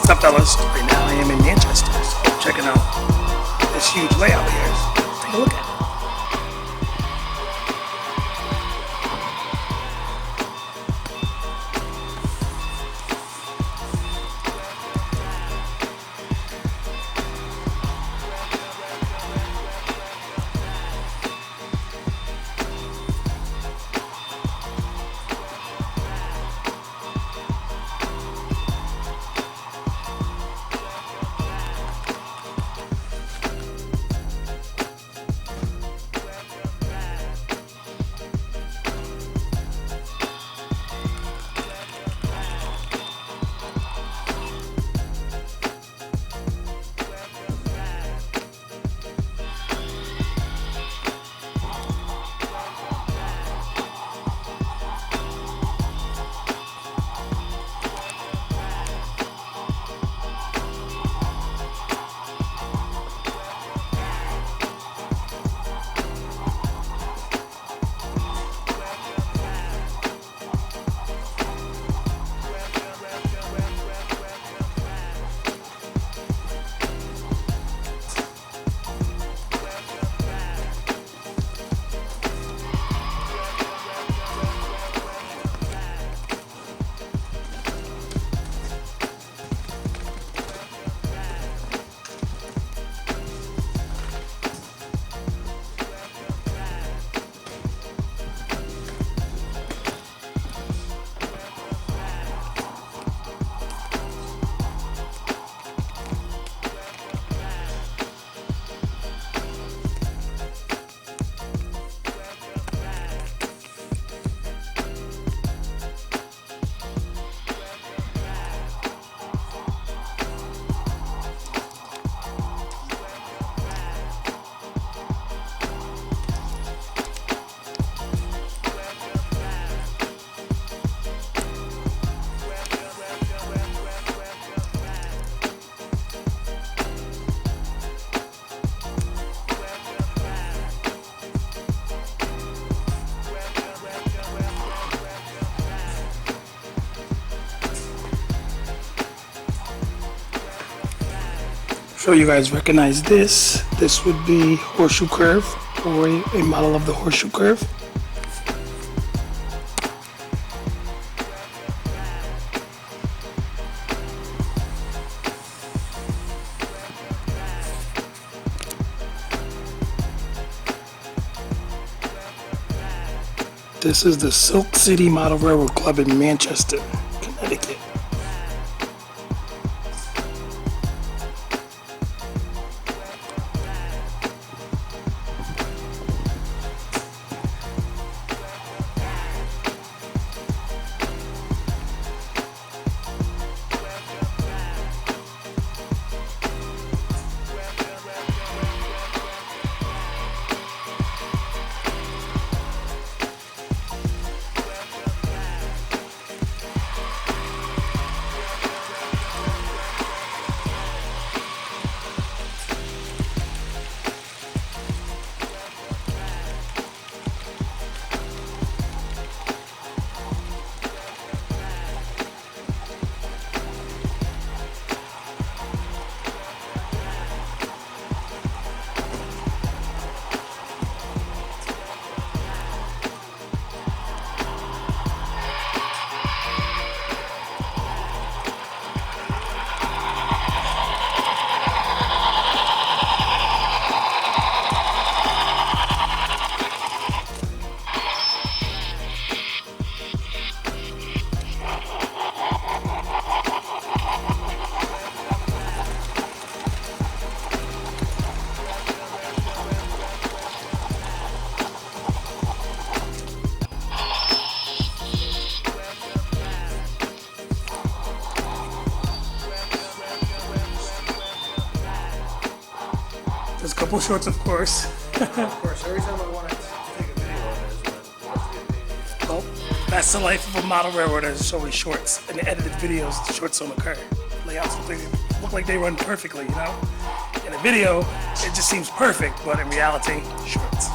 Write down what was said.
What's up, fellas? Right now I am in Manchester, so checking out this huge layout here. Take a look at it. Sure you guys recognize this. This would be horseshoe curve, or a model of the horseshoe curve. This is the Silk City Model Railroad Club in Manchester, Connecticut. There's a couple shorts, of course. Of course, every time I want to take a video of it is when I Well, that's the life of a model railroader. There's so many shorts. In the edited videos, the shorts don't occur. Layouts look like they run perfectly, you know? In a video, it just seems perfect, but in reality, shorts.